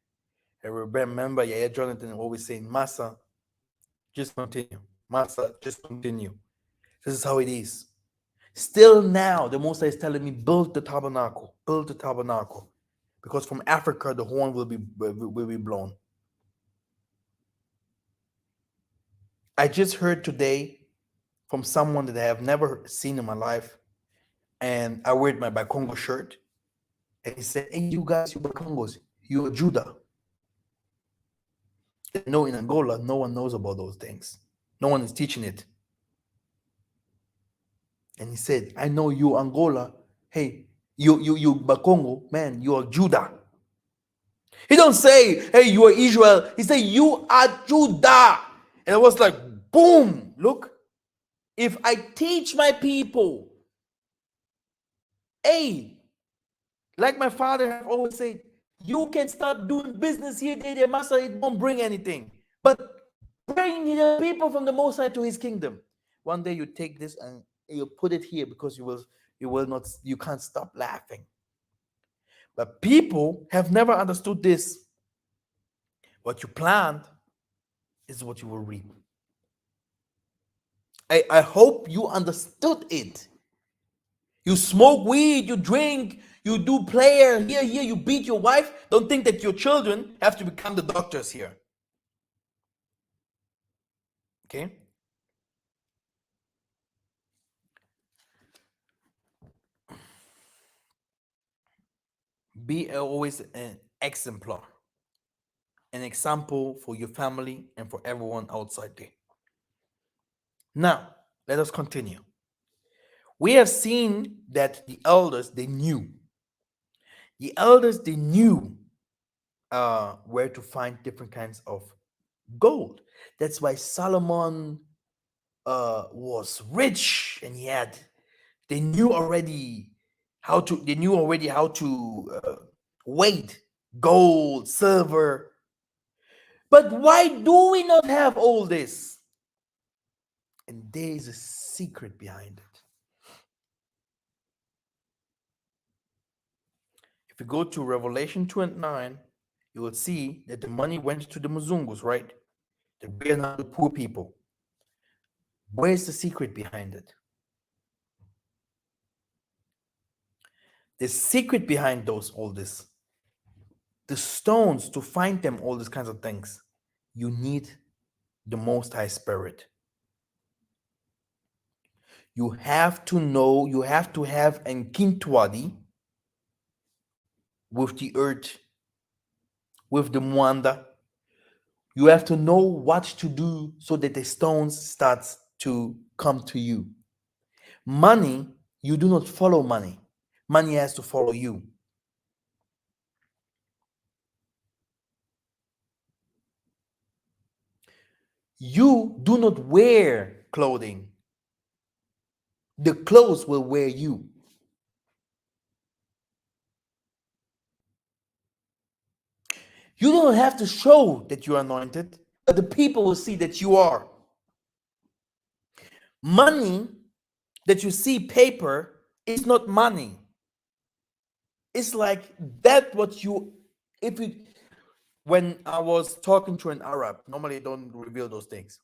I remember Yaya Jonathan always saying, "Massa, just continue. Massa, just continue." This is how it is. Still now, the Most High is telling me, build the tabernacle. Build the tabernacle. Because from Africa, the horn will be blown. I just heard today from someone that I have never seen in my life, and I wear my Bakongo shirt, and he said, "Hey, you guys, you Bakongos, you're Judah." No, in Angola, no one knows about those things. No one is teaching it. And he said, "I know you, Angola. Hey, you Bakongo, man, you are Judah." He don't say, "Hey, you are Israel." He say, "You are Judah." And it was like, boom, look. If I teach my people, hey, like my father have always said, you can start doing business here, there, Massa, it won't bring anything. But bring the people from the Most High to his kingdom. One day you take this and you put it here because you can't stop laughing. But people have never understood this. What you plant is what you will reap. I hope you understood it. You smoke weed, you drink, you do player, here, you beat your wife. Don't think that your children have to become the doctors here. Okay? Be always an exemplar, an example for your family and for everyone outside there. Now, let us continue. We have seen that the elders, they knew. The elders, they knew where to find different kinds of gold. That's why Solomon was rich, and they knew already how to weight gold, silver. But why do we not have all this? And there is a secret behind it. If you go to Revelation 2 and 9, you will see that the money went to the Muzungus, right? We are now the poor people. Where's the secret behind it? The secret behind all this, the stones, to find them, all these kinds of things, you need the Most High Spirit. You have to know, you have to have an kintwadi with the earth, with the Mwanda. You have to know what to do so that the stones starts to come to you. Money, you do not follow money. Money has to follow you. You do not wear clothing. The clothes will wear you. You don't have to show that you are anointed, but the people will see that you are. Money that you see paper is not money. It's like that what you, if you, when I was talking to an Arab, normally I don't reveal those things.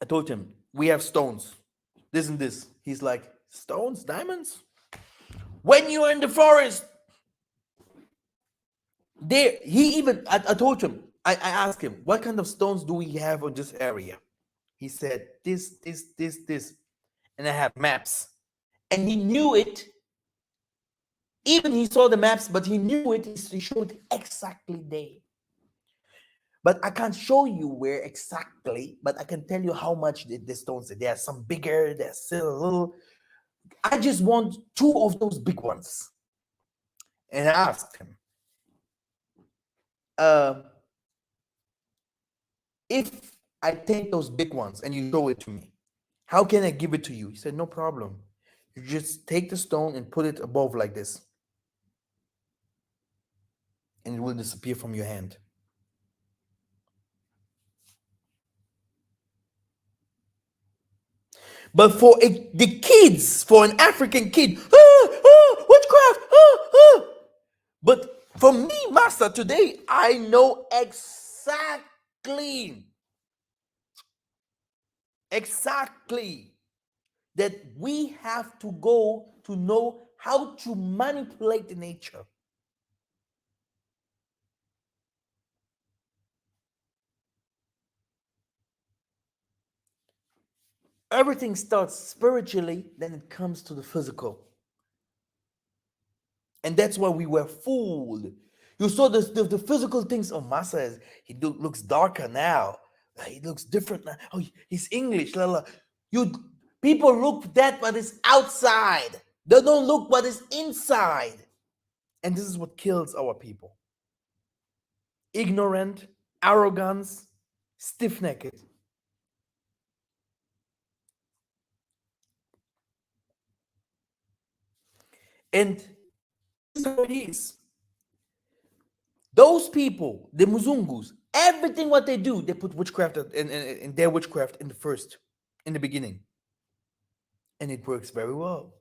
I told him, we have stones, this and this. He's like, stones, diamonds? When you're in the forest, there, he even, I told him, I asked him, what kind of stones do we have on this area? He said, this, and I have maps. And he knew it. Even he saw the maps, but he knew it. He showed exactly there. But I can't show you where exactly, but I can tell you how much the stones are. There are some bigger, there's still a little. I just want 2 of those big ones. And I asked him, if I take those big ones and you show it to me, how can I give it to you? He said, no problem. You just take the stone and put it above like this. And it will disappear from your hand. But for the kids, for an African kid, witchcraft, But for me, Massa, today, I know exactly that we have to go to know how to manipulate the nature. Everything starts spiritually, then it comes to the physical. And that's why we were fooled. You saw the physical things. Oh, Massa, he looks darker now. He looks different now. Oh, he's English. People look that what is outside. They don't look what is inside. And this is what kills our people. Ignorant, arrogance, stiff-necked. And this is how it is. Those people, the Muzungus, everything what they do, they put witchcraft in their witchcraft in the beginning. And it works very well.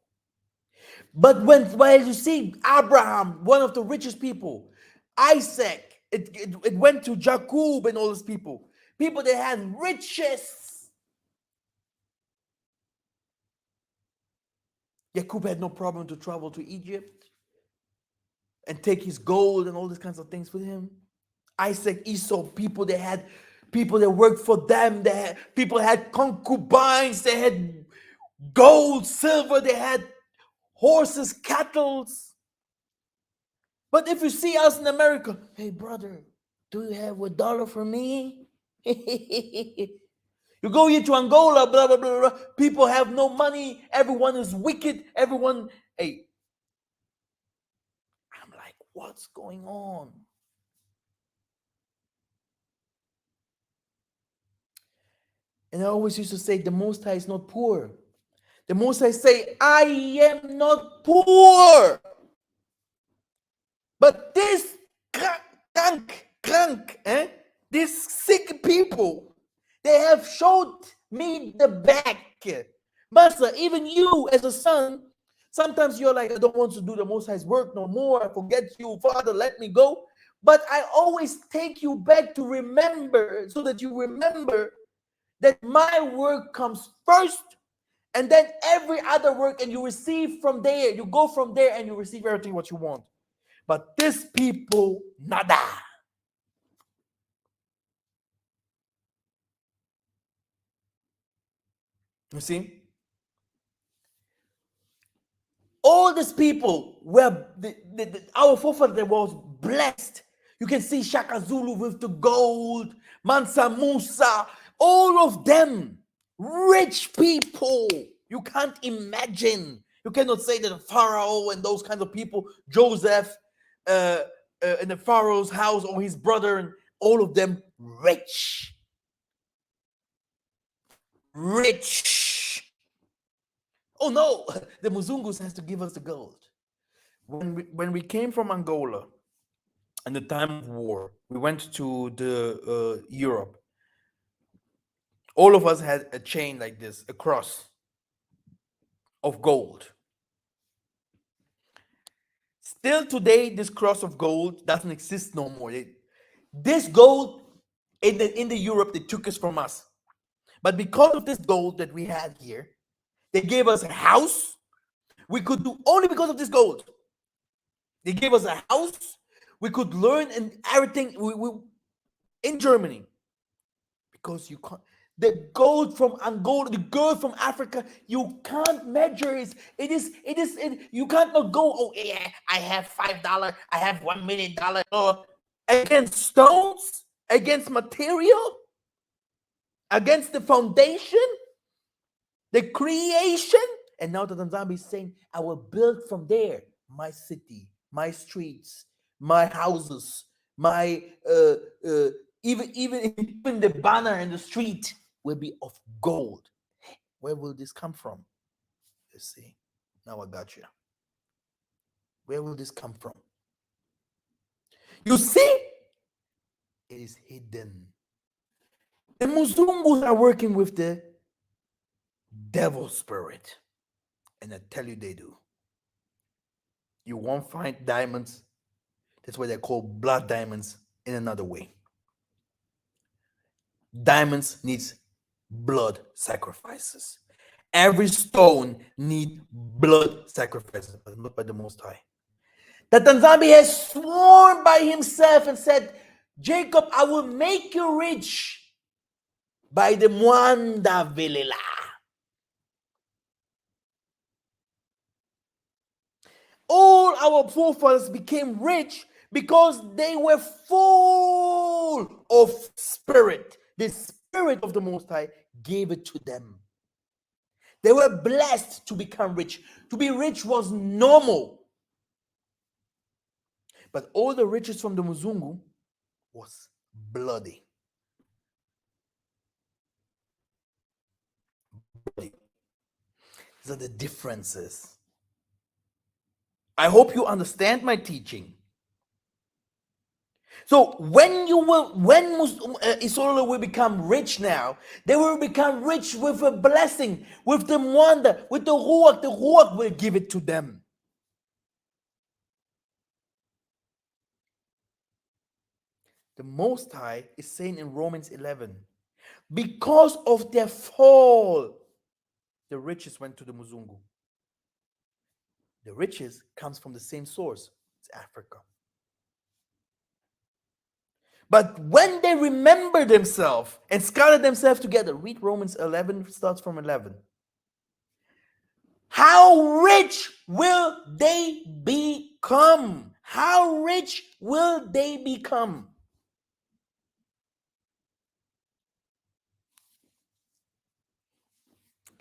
But while you see Abraham, one of the richest people, Isaac, it went to Jacob and all those people that had riches. Jacob had no problem to travel to Egypt and take his gold and all these kinds of things with him. Isaac, Esau, people that worked for them. People had concubines. They had gold, silver. They had horses, cattle. But if you see us in America, hey brother, do you have $1 for me? You go here to Angola, blah, blah, blah, blah. People have no money. Everyone is wicked. Everyone, hey. I'm like, what's going on? And I always used to say, the Most High is not poor. The Most High say, I am not poor. But this these sick people, they have showed me the back. Master, even you as a son, sometimes you're like, I don't want to do the Most High's work no more. I forget you, Father, let me go. But I always take you back to remember, so that you remember that my work comes first, and then every other work, and you receive from there. You go from there and you receive everything what you want. But these people, nada. You see? All these people were, our forefather was blessed. You can see Shaka Zulu with the gold, Mansa Musa, All of them rich people. You can't imagine. You cannot say that the Pharaoh and those kinds of people, Joseph, in the Pharaoh's house, or his brother, and all of them rich. Rich. Oh no, the Muzungus has to give us the gold. When we came from Angola in the time of war, we went to the Europe. All of us had a chain like this, a cross of gold. Still today, this cross of gold doesn't exist no more. This gold in the Europe, they took us from us. But because of this gold that we had here, they gave us a house. We could do only because of this gold. They gave us a house. We could learn and everything in Germany. Because you can't. The gold from Angola, the gold from Africa, you can't measure it. You can't not go, oh yeah, I have $5, I have $1 million. Against stones, against material, against the foundation, the creation. And now the Tanzania is saying, I will build from there my city, my streets, my houses, my even the banner in the street will be of gold. Where will this come from? You see, now I got you. Where will this come from? You see, it is hidden. The Muzungus are working with the devil spirit, and I tell you they do. You won't find diamonds. That's why they're called blood diamonds in another way. Diamonds needs blood sacrifices. Every stone needs blood sacrifices, but not by the Most High. That Tanzania has sworn by himself and said, Jacob, I will make you rich by the Mwanda Velela. All our forefathers became rich because they were full of spirit. The spirit of the Most High gave it to them. They were blessed to become rich. To be rich was normal. But all the riches from the Muzungu was bloody. These are the differences. I hope you understand my teaching. So when Isola will become rich now, they will become rich with a blessing, with the Mwanda, with the Ruach. The Ruach will give it to them. The Most High is saying in Romans 11, because of their fall, the riches went to the Muzungu. The riches comes from the same source. It's Africa. But when they remember themselves and scattered themselves together, read Romans 11, starts from 11. How rich will they become? How rich will they become?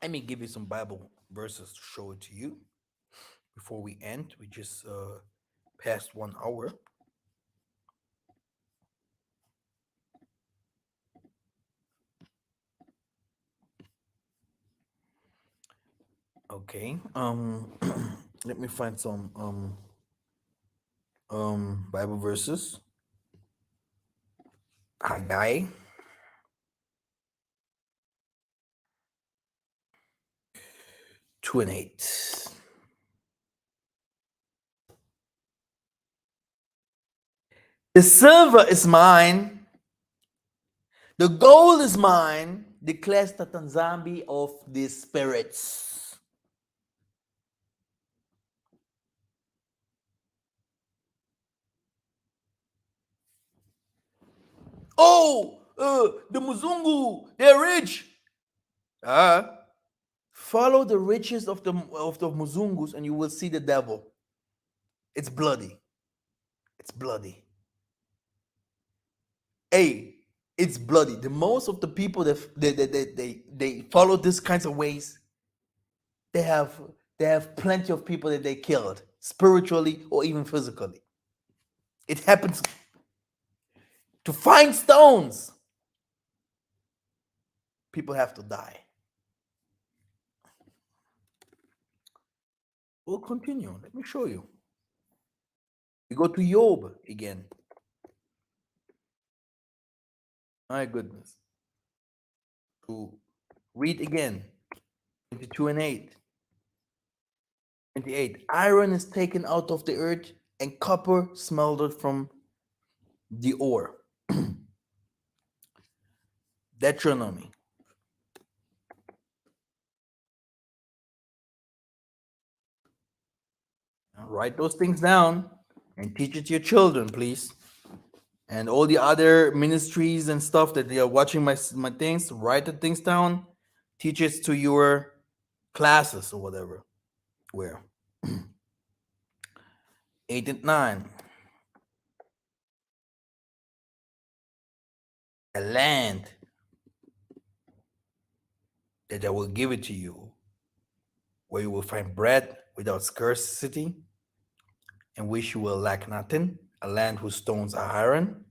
Let me give you some Bible verses to show it to you. Before we end, we just passed 1 hour. Okay. Let me find some Bible verses. Haggai 2:8. The silver is mine, the gold is mine, declares the Tanzania of the spirits. Oh, the Muzungu, they're rich. Follow the riches of the Muzungus and you will see the devil. It's bloody. It's bloody. Hey, It's bloody. The most of the people that they follow these kinds of ways, they have they have plenty of people that they killed spiritually or even physically. It happens to find stones. People have to die. We'll continue. Let me show you. We go to Job again. My goodness. To read again. 22 and 8. 28. Iron is taken out of the earth and copper smelted from the ore. Deuteronomy. Now write those things down and teach it to your children, please. And all the other ministries and stuff that they are watching my things, write the things down, teach it to your classes or whatever. Where? 8 and 9. The land that I will give it to you, where you will find bread without scarcity, and which you will lack nothing, a land whose stones are iron,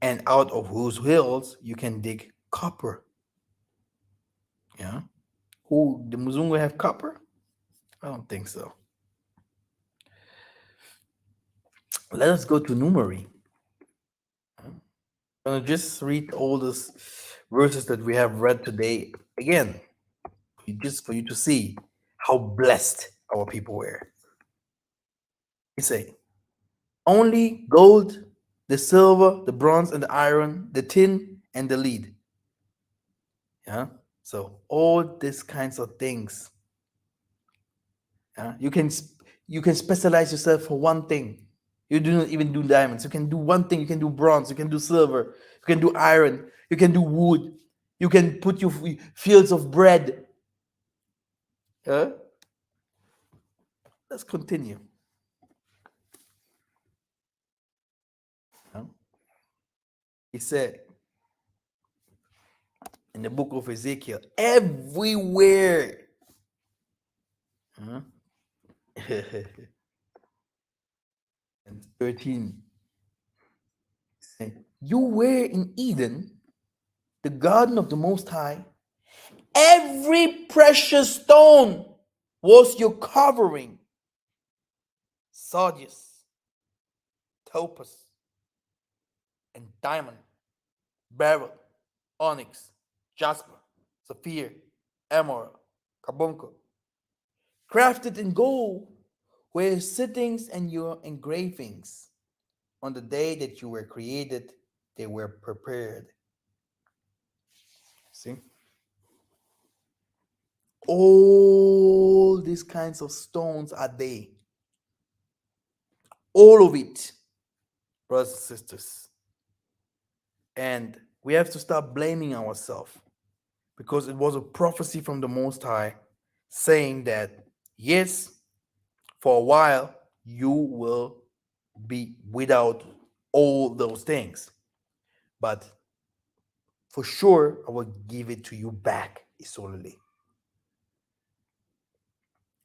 and out of whose hills you can dig copper. Yeah. Who the Muzungu have copper? I don't think so. Let us go to Numeri. I'm gonna just read all these verses that we have read today again, just for you to see how blessed our people were. He say, only gold, the silver, the bronze, and the iron, the tin, and the lead. Yeah. So all these kinds of things. Yeah? You can specialize yourself for one thing. You do not even do diamonds. You can do one thing. You can do bronze. You can do silver. You can do iron. You can do wood. You can put your fields of bread. Yeah? Let's continue. Yeah? He said in the book of Ezekiel, everywhere. Huh? And 13. You were in Eden, the garden of the Most High. Every precious stone was your covering: sardius, topaz, and diamond, beryl, onyx, jasper, sapphire, emerald, carbuncle. Crafted in gold were your sittings and your engravings. On the day that you were created, they were prepared. See? All these kinds of stones are they. All of it, brothers and sisters. And we have to stop blaming ourselves, because it was a prophecy from the Most High saying that, yes, for a while, you will be without all those things. But for sure, I will give it to you back solely.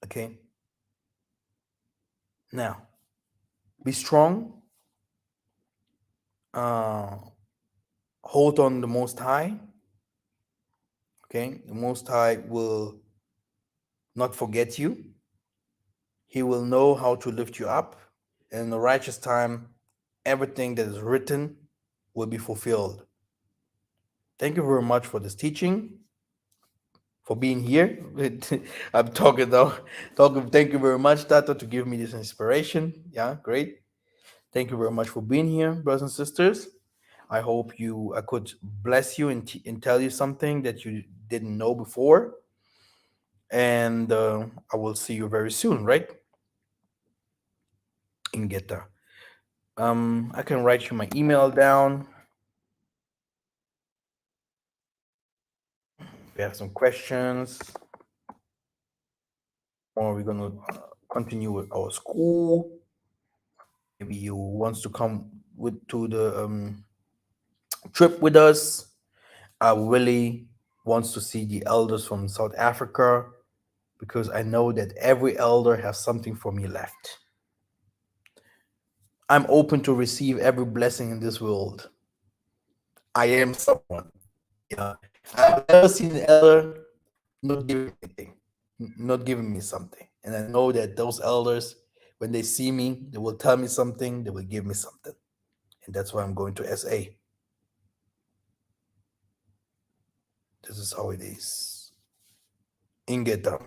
Okay? Now, be strong. Hold on the Most High. Okay? The Most High will not forget you. He will know how to lift you up. And in the righteous time, everything that is written will be fulfilled. Thank you very much for this teaching, for being here. I'm talking now. Thank you very much, Tata, to give me this inspiration. Yeah, great. Thank you very much for being here, brothers and sisters. I hope I could bless you and tell you something that you didn't know before. And I will see you very soon, right? In Geta. I can write you my email down. We have some questions, or we're gonna continue with our school. Maybe you wants to come to the trip with us. I really wants to see the elders from South Africa because I know that every elder has something for me left. I'm open to receive every blessing in this world. I am someone. Yeah. I've never seen an elder not giving anything, not giving me something. And I know that those elders, when they see me, they will tell me something, they will give me something. And that's why I'm going to SA. This is how it is. Ingeta.